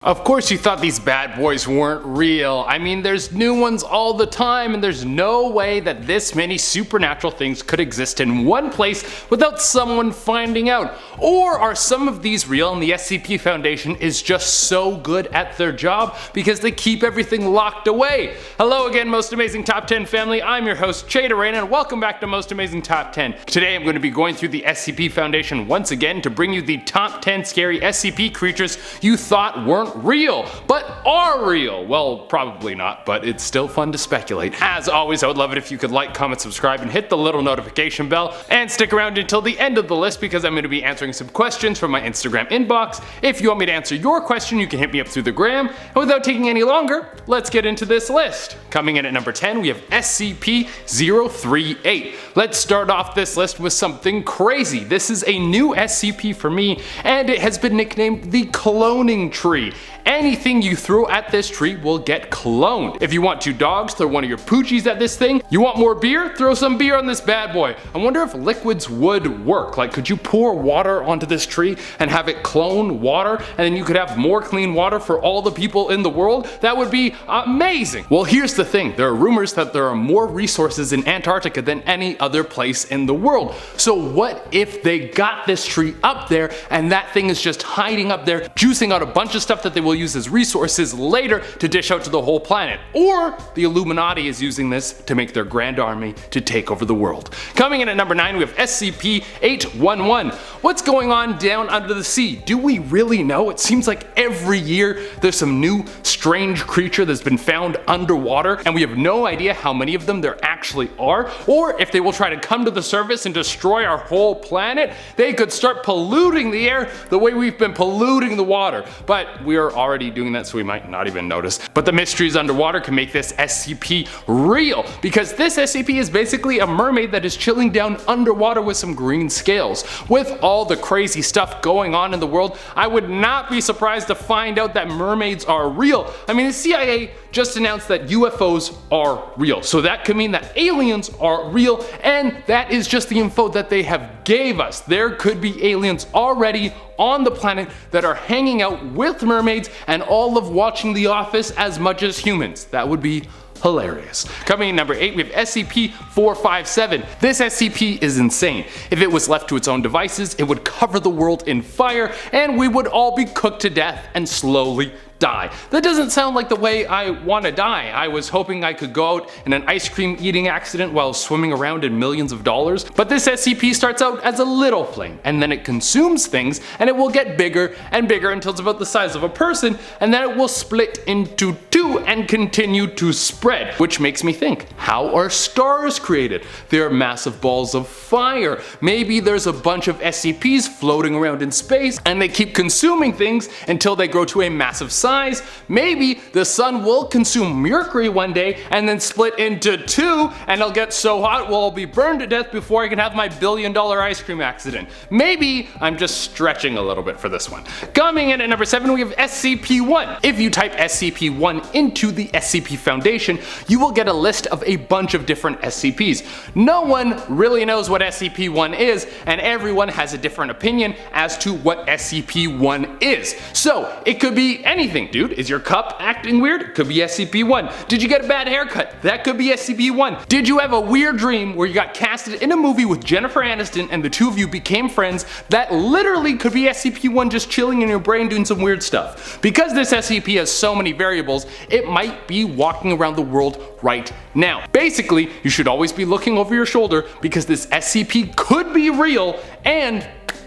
Of course you thought these bad boys weren't real. I mean, there's new ones all the time, and there's no way that this many supernatural things could exist in one place without someone finding out. Or are some of these real and the SCP Foundation is just so good at their job because they keep everything locked away? Hello again, Most Amazing Top 10 family. I'm your host, Chada Rain, and welcome back to Most Amazing Top 10. Today I'm going to be going through the SCP Foundation once again to bring you the top 10 scary SCP creatures you thought weren't real, but are real. Well, probably not, but it's still fun to speculate. As always, I would love it if you could like, comment, subscribe, and hit the little notification bell, and stick around until the end of the list because I'm going to be answering some questions from my Instagram inbox. If you want me to answer your question, you can hit me up through the gram, and without taking any longer, let's get into this list. Coming in at number 10, we have SCP-038. Let's start off this list with something crazy. This is a new SCP for me, and it has been nicknamed the cloning tree. Anything you throw at this tree will get cloned. If you want two dogs, throw one of your poochies at this thing. You want more beer? Throw some beer on this bad boy. I wonder if liquids would work. Like, could you pour water onto this tree and have it clone water, and then you could have more clean water for all the people in the world? That would be amazing. Well, here's the thing. There are rumors that there are more resources in Antarctica than any other place in the world. So what if they got this tree up there and that thing is just hiding up there, juicing out a bunch of stuff that they will use as resources later to dish out to the whole planet? Or the Illuminati is using this to make their grand army to take over the world. Coming in at number 9, we have SCP-811. What's going on down under the sea? Do we really know? It seems like every year there's some new strange creature that's been found underwater, and we have no idea how many of them there actually are, or if they will try to come to the surface and destroy our whole planet. They could start polluting the air the way we've been polluting the water, but we are already doing that, so we might not even notice. But the mysteries underwater can make this SCP real, because this SCP is basically a mermaid that is chilling down underwater with some green scales. With all the crazy stuff going on in the world, I would not be surprised to find out that mermaids are real. I mean, the CIA just announced that UFOs are real, so that could mean that aliens are real, and that is just the info that they have gave us. There could be aliens already on the planet that are hanging out with mermaids and all of watching The Office as much as humans. That would be hilarious. Coming in number 8, we have SCP-457. This SCP is insane. If it was left to its own devices, it would cover the world in fire, and we would all be cooked to death and slowly die. That doesn't sound like the way I want to die. I was hoping I could go out in an ice cream eating accident while swimming around in millions of dollars, but this SCP starts out as a little flame, and then it consumes things, and it will get bigger and bigger until it's about the size of a person, and then it will split into two and continue to spread. Which makes me think, how are stars created? They're massive balls of fire. Maybe there's a bunch of SCPs floating around in space, and they keep consuming things until they grow to a massive size. Maybe the sun will consume Mercury one day and then split into two, and it'll get so hot we'll all be burned to death before I can have my billion-dollar ice cream accident. Maybe I'm just stretching a little bit for this one. Coming in at number 7, we have SCP-1. If you type SCP-1 into the SCP Foundation, you will get a list of a bunch of different SCPs. No one really knows what SCP-1 is, and everyone has a different opinion as to what SCP-1 is. So it could be anything. Dude, is your cup acting weird? Could be SCP-1. Did you get a bad haircut? That could be SCP-1. Did you have a weird dream where you got casted in a movie with Jennifer Aniston and the two of you became friends? That literally could be SCP-1 just chilling in your brain doing some weird stuff. Because this SCP has so many variables, it might be walking around the world right now. Basically, you should always be looking over your shoulder because this SCP could be real, and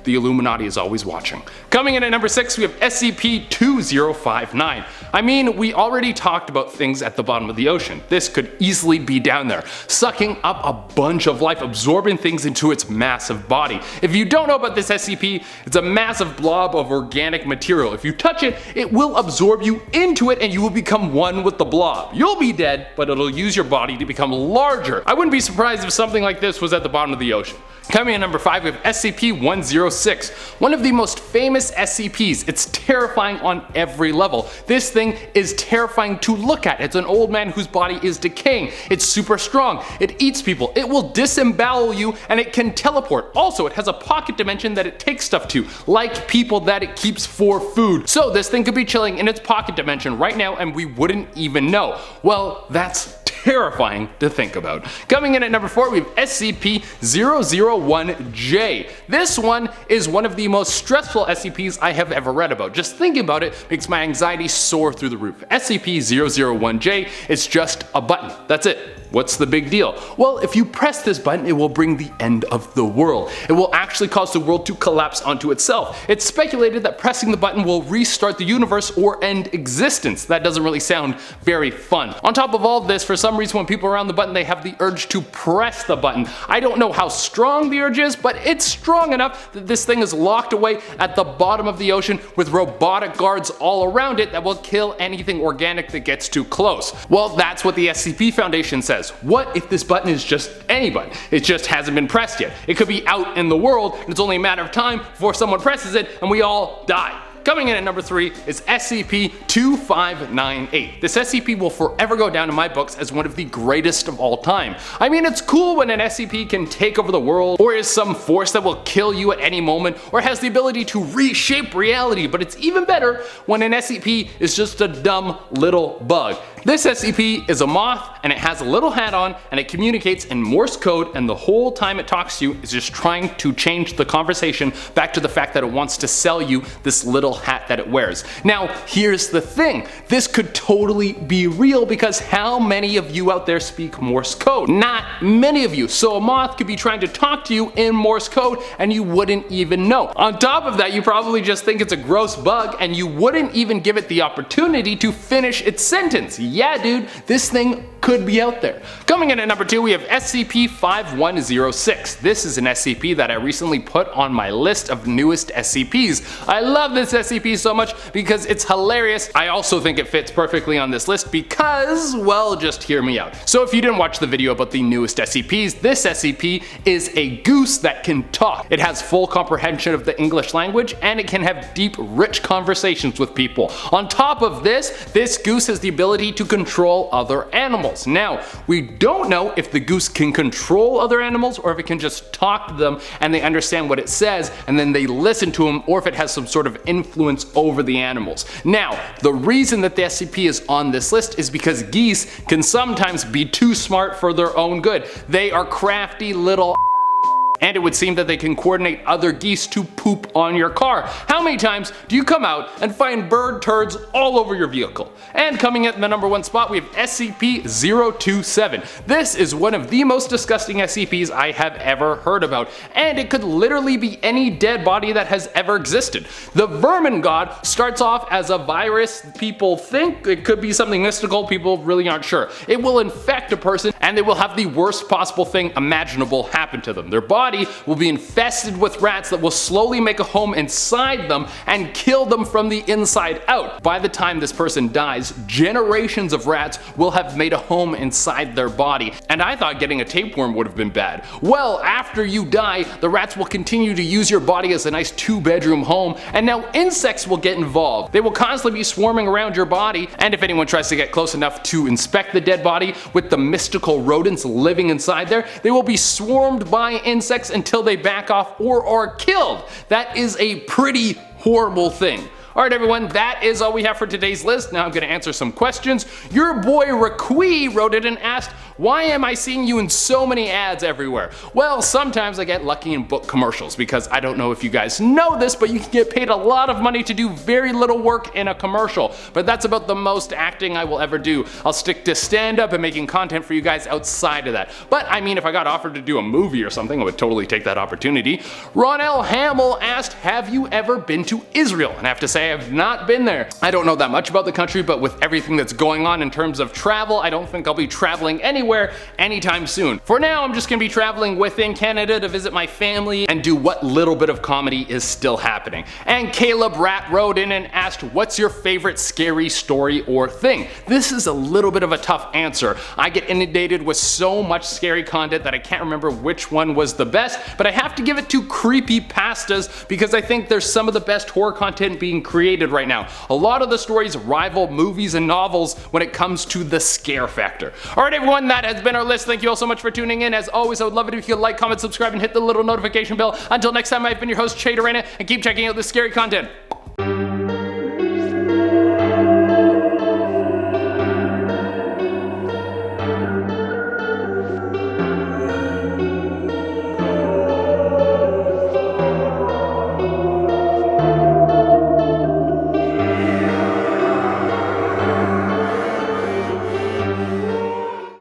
the Illuminati is always watching. Coming in at number 6, we have SCP-2059. I mean, we already talked about things at the bottom of the ocean. This could easily be down there, sucking up a bunch of life, absorbing things into its massive body. If you don't know about this SCP, it's a massive blob of organic material. If you touch it, it will absorb you into it and you will become one with the blob. You'll be dead, but it'll use your body to become larger. I wouldn't be surprised if something like this was at the bottom of the ocean. Coming in number 5, we have SCP-106, one of the most famous SCPs. It's terrifying on every level. This thing is terrifying to look at. It's an old man whose body is decaying. It's super strong. It eats people. It will disembowel you, and it can teleport. Also, it has a pocket dimension that it takes stuff to, like people that it keeps for food. So this thing could be chilling in its pocket dimension right now, and we wouldn't even know. Well, that's terrifying to think about. Coming in at number 4, we have SCP-001J. This one is one of the most stressful SCPs I have ever read about. Just thinking about it makes my anxiety soar through the roof. SCP-001J is just a button. That's it. What's the big deal? Well, if you press this button, it will bring the end of the world. It will actually cause the world to collapse onto itself. It's speculated that pressing the button will restart the universe or end existence. That doesn't really sound very fun. On top of all of this, for some reason when people are around the button, they have the urge to press the button. I don't know how strong the urge is, but it's strong enough that this thing is locked away at the bottom of the ocean with robotic guards all around it that will kill anything organic that gets too close. Well, that's what the SCP Foundation says. What if this button is just any button? It just hasn't been pressed yet. It could be out in the world, and it's only a matter of time before someone presses it and we all die. Coming in at number 3 is SCP-2598. This SCP will forever go down in my books as one of the greatest of all time. I mean, it's cool when an SCP can take over the world, or is some force that will kill you at any moment, or has the ability to reshape reality, but it's even better when an SCP is just a dumb little bug. This SCP is a moth, and it has a little hat on, and it communicates in Morse code, and the whole time it talks to you is just trying to change the conversation back to the fact that it wants to sell you this little hat that it wears. Now, here's the thing. This could totally be real because how many of you out there speak Morse code? Not many of you. So a moth could be trying to talk to you in Morse code and you wouldn't even know. On top of that, you probably just think it's a gross bug and you wouldn't even give it the opportunity to finish its sentence. Yeah, dude, this thing could be out there. Coming in at number 2, we have SCP-5106. This is an SCP that I recently put on my list of newest SCPs. I love this SCP so much because it's hilarious. I also think it fits perfectly on this list because, well, just hear me out. So if you didn't watch the video about the newest SCPs, this SCP is a goose that can talk. It has full comprehension of the English language and it can have deep, rich conversations with people. On top of this, this goose has the ability to control other animals. Now, we don't know if the goose can control other animals or if it can just talk to them and they understand what it says and then they listen to him, or if it has some sort of influence over the animals. Now, the reason that the SCP is on this list is because geese can sometimes be too smart for their own good. They are crafty little and it would seem that they can coordinate other geese to poop on your car. How many times do you come out and find bird turds all over your vehicle? And coming at the number 1 spot, we have SCP-027. This is one of the most disgusting SCPs I have ever heard about, and it could literally be any dead body that has ever existed. The Vermin God starts off as a virus. People think it could be something mystical, people really aren't sure. It will infect a person and they will have the worst possible thing imaginable happen to them. Their body will be infested with rats that will slowly make a home inside them and kill them from the inside out. By the time this person dies, generations of rats will have made a home inside their body. And I thought getting a tapeworm would have been bad. Well, after you die, the rats will continue to use your body as a nice 2-bedroom home, and now insects will get involved. They will constantly be swarming around your body, and if anyone tries to get close enough to inspect the dead body with the mystical rodents living inside there, they will be swarmed by insects until they back off or are killed. That is a pretty horrible thing. Alright everyone, that is all we have for today's list. Now I'm going to answer some questions. Your boy Raquee wrote it and asked, why am I seeing you in so many ads everywhere? Well, sometimes I get lucky in book commercials because I don't know if you guys know this, but you can get paid a lot of money to do very little work in a commercial. But that's about the most acting I will ever do. I'll stick to stand-up and making content for you guys outside of that. But I mean, if I got offered to do a movie or something, I would totally take that opportunity. Ronell Hamill asked, have you ever been to Israel? And I have to say, I have not been there. I don't know that much about the country, but with everything that's going on in terms of travel, I don't think I'll be traveling anywhere anywhere anytime soon. For now, I'm just gonna be traveling within Canada to visit my family and do what little bit of comedy is still happening. And Caleb Rat wrote in and asked, what's your favorite scary story or thing? This is a little bit of a tough answer. I get inundated with so much scary content that I can't remember which one was the best, but I have to give it to creepypastas because I think there's some of the best horror content being created right now. A lot of the stories rival movies and novels when it comes to the scare factor. Alright everyone, that has been our list. Thank you all so much for tuning in. As always, I would love it if you could like, comment, subscribe, and hit the little notification bell. Until next time, I've been your host, Chad Arena, and keep checking out this scary content.